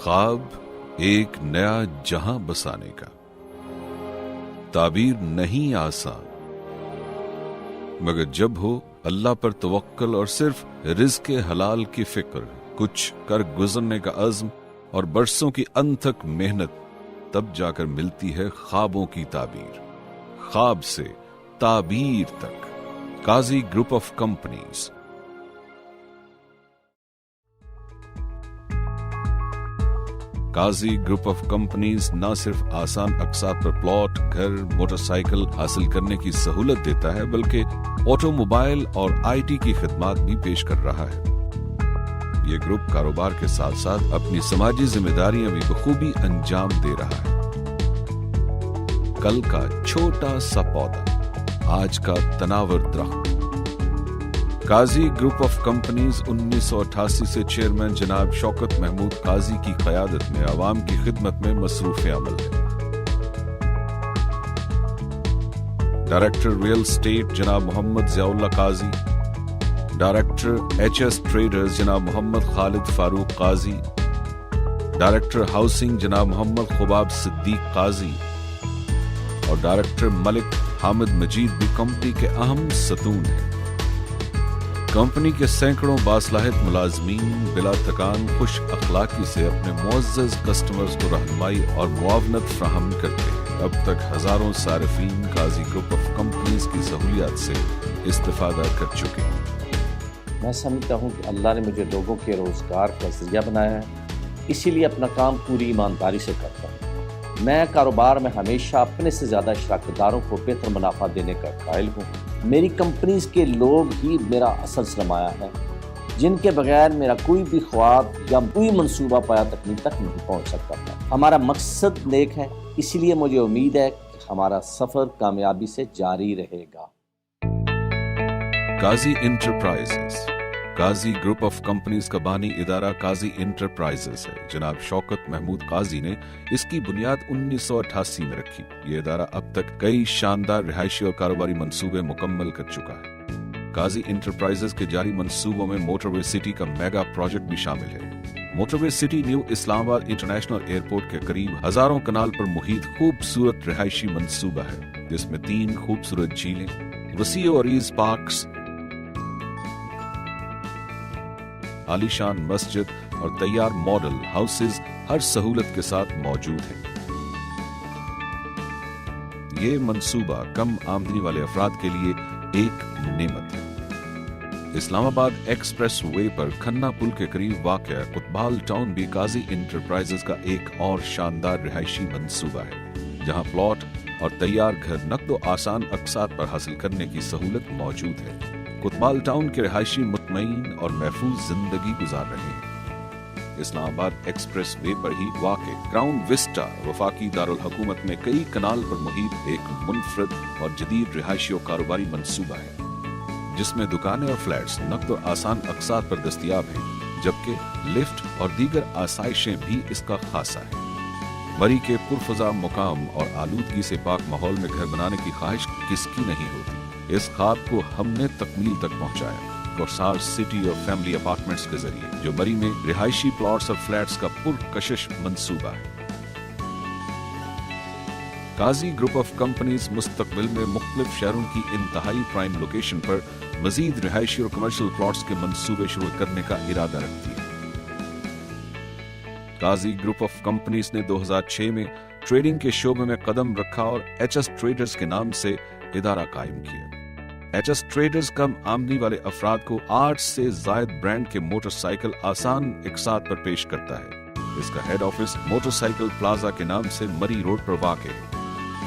ख्वाब एक नया जहां बसाने का। ताबीर नहीं आसान, मगर जब हो अल्लाह पर तवक्कल और सिर्फ रिज़्क़ हलाल की फिक्र, कुछ कर गुजरने का अज़्म और बरसों की अनथक मेहनत, तब जाकर मिलती है ख्वाबों की ताबीर। ख्वाब से ताबीर तक, Qazi group of companies. Qazi group of companies न सिर्फ आसान अक़सात पर प्लॉट, घर, मोटरसाइकिल हासिल करने की सहूलत देता है, बल्कि ऑटोमोबाइल और IT की खिदमात भी पेश कर रहा है। ये ग्रुप कारोबार के साथ साथ अपनी समाजी जिम्मेदारियां भी बखूबी अंजाम दे रहा है। कल का छोटा सा पौधा, आज का तनावर दरख्त। काजी ग्रुप ऑफ कंपनीज 1988 से चेयरमैन जनाब शौकत महमूद काजी की क़यादत में आवाम की खिदमत में मसरूफ़ अमल है। डायरेक्टर रियल एस्टेट जनाब मोहम्मद ज़ियाउल्लाह काजी, डायरेक्टर HS ट्रेडर्स जनाब मोहम्मद खालिद फारूक काजी, डायरेक्टर हाउसिंग जनाब मोहम्मद खुबाब सिद्दीक काजी और डायरेक्टर मलिक हामिद मजीद भी कंपनी के अहम सतून हैं। कंपनी के सैकड़ों बासलाहित मुलाजमीन बिला थकान खुश अखलाकी से अपने मुअज़्ज़ज़ कस्टमर्स को रहनुमाई और मुआवनत फ्राहम करते हैं। अब तक हजारों सारिफीन काजी ग्रुप ऑफ कंपनीज की सहूलियत से इस्तिफादा कर चुके हैं। मैं समझता हूँ कि अल्लाह ने मुझे लोगों के रोजगार का जरिया बनाया है, इसीलिए अपना काम पूरी ईमानदारी से करता हूँ। मैं कारोबार में हमेशा अपने से ज़्यादा शराकतदारों को बेहतर मुनाफा देने का कायल हूँ। मेरी कंपनीज के लोग ही मेरा असल सरमाया है, जिनके बगैर मेरा कोई भी ख्वाब या कोई मंसूबा पाया तकनीक तक नहीं पहुँच सकता था। हमारा मकसद नेक है, इसीलिए मुझे उम्मीद है कि हमारा सफ़र कामयाबी से जारी रहेगा। Qazi enterprises, Qazi group of companies का बानी इदारा काजी इंटरप्राइजेस है। जनाब शौकत महमूद काजी ने इसकी बुनियाद 1988 में रखी। ये इदारा अब तक कई शानदार रिहायशी और कारोबारी मंसूबे मुकम्मल कर चुका है। काजी इंटरप्राइजेस के जारी मंसूबों में मोटरवे सिटी का मेगा प्रोजेक्ट भी शामिल है। Motorway city new Islamabad international airport के करीब हजारों कनाल पर मुहित खूबसूरत रिहायशी मंसूबा है, जिसमें 3 खूबसूरत झीलें, वसी और ईज पार्क्स, आलीशान मस्जिद और तैयार मॉडल हाउसेज हर सहूलत के साथ मौजूद है। ये मंसूबा कम आमदनी वाले अफराद के लिए एक नेमत है। इस्लामाबाद एक्सप्रेस वे पर खन्ना पुल के करीब वाक़या कुतबाल टाउन भी काजी इंटरप्राइजेस का एक और शानदार रिहायशी मंसूबा है, जहां प्लॉट और तैयार घर नक़द व आसान अक़सात पर हासिल करने की सहूलत मौजूद है। कुतबाल टाउन के रिहायशी मुतमईन और महफूज जिंदगी गुजार रहे हैं। इस्लामाबाद एक्सप्रेस वे पर ही वाक़े क्राउन विस्टा वफाकी दारुल हुकूमत में कई कनाल पर मुहित एक मुनफरद और जदीद रिहायशी और कारोबारी मंसूबा है, जिसमें दुकानें और फ्लैट्स नक़द और आसान अक़सात पर दस्तयाब हैं, जबकि लिफ्ट और दीगर आसाइशें भी इसका खासा है। मरी के पुरफज़ा मुकाम और आलूदगी से पाक माहौल में घर बनाने की ख्वाहिश किसकी नहीं होती। इस ख्वाब को हमने तकमील तक पहुंचाया कोरसार सिटी और फैमिली अपार्टमेंट्स के जरिए, जो मरी में रिहायशी प्लॉट्स और फ्लैट्स का पुरकशिश मंसूबा है। काजी ग्रुप ऑफ कंपनीज मुस्तकबिल में मुख्तलिफ शहरों की इंतहाई प्राइम लोकेशन पर मजीद रिहायशी और कमर्शियल प्लॉट्स के मंसूबे शुरू करने का इरादा रखती है। काजी ग्रुप ऑफ कंपनीज ने 2006 में ट्रेडिंग के शोबे में कदम रखा और HS ट्रेडर्स के नाम से इदारा कायम किया। HS ट्रेडर्स कम आमदनी वाले अफराद को 8 से ज़ायद ब्रांड के मोटरसाइकिल आसान इकसात पर पेश करता है। इसका हेड ऑफिस मोटरसाइकिल प्लाजा के नाम से मरी रोड पर वाक़ है,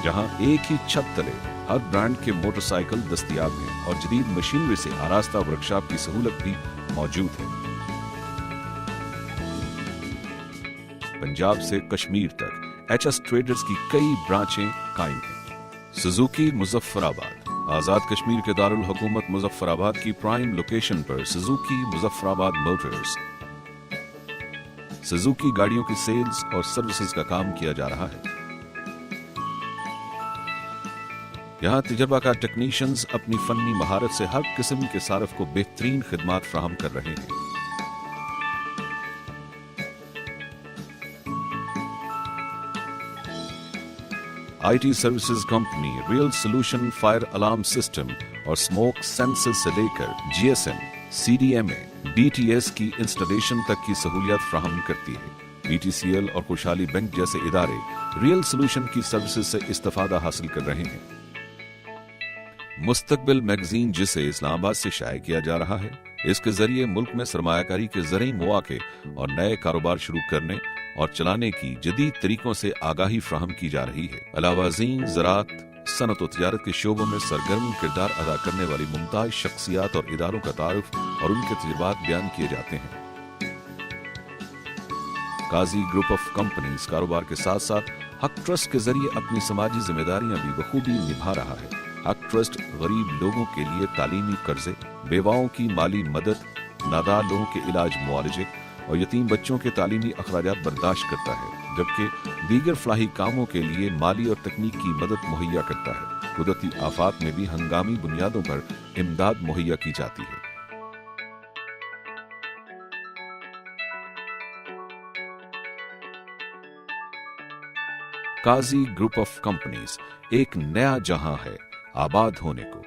जहां एक ही छत तले हर ब्रांड के मोटरसाइकिल दस्तयाब हैं और जदीद मशीनरी से आरास्ता वर्कशॉप की सहूलत भी मौजूद है। पंजाब से कश्मीर तक HS ट्रेडर्स की कई ब्रांचें कायम हैं। सुजुकी मुजफ्फराबाद, आजाद कश्मीर के दारुल हुकूमत मुजफ्फराबाद की प्राइम लोकेशन पर सुजुकी मुजफ्फराबाद मोटर्स, सुजुकी गाड़ियों की सेल्स और सर्विसेज का काम किया जा रहा है। यहाँ तजर्बाकार टेक्नीशियंस अपनी फन्नी महारत से हर किस्म के सारफ को बेहतरीन खिदमात फ्राहम कर रहे हैं। IT services company real solution fire alarm system और स्मोक सेंसर से लेकर जीएसएम, सीडीएमए, डीटीएस की इंस्टॉलेशन तक की सहूलियत फ्राहम करती है। बीटीसीएल और खुशहाली बैंक जैसे इदारे रियल सोल्यूशन की सर्विसेज से इस्तेफादा हासिल कर रहे हैं। मुस्तकबिल मैगजीन, जिसे इस्लामाबाद से शाये किया जा रहा है, इसके जरिए मुल्क में सरमायाकारी के ज़रई मौके और नए कारोबार शुरू करने और चलाने की जदीद तरीकों से आगाही फ्राहम की जा रही है। अलावाज़ीन ज़राअत, सनत और तिजारत के शोबों में सरगर्म किरदार अदा करने वाली मुमताज शख्सियात और इदारों का तारुफ और उनके तजुर्बात बयान किए जाते हैं। काजी ग्रुप ऑफ कंपनीज कारोबार के साथ साथ हक ट्रस्ट के जरिए अपनी समाजी जिम्मेदारियां भी बखूबी निभा रहा है। हक ट्रस्ट गरीब लोगों के लिए तालीमी कर्जे, बेवाओं की माली मदद, नादार लोगों के इलाज मुआलजे और यतीम बच्चों के तालीमी अखराजात बर्दाश्त करता है, जबकि दीगर फलाही कामों के लिए माली और तकनीकी मदद मुहैया करता है। कुदरती आफात में भी हंगामी बुनियादों पर इमदाद मुहैया की जाती है। काजी ग्रुप ऑफ कंपनीज एक नया जहां है आबाद होने को।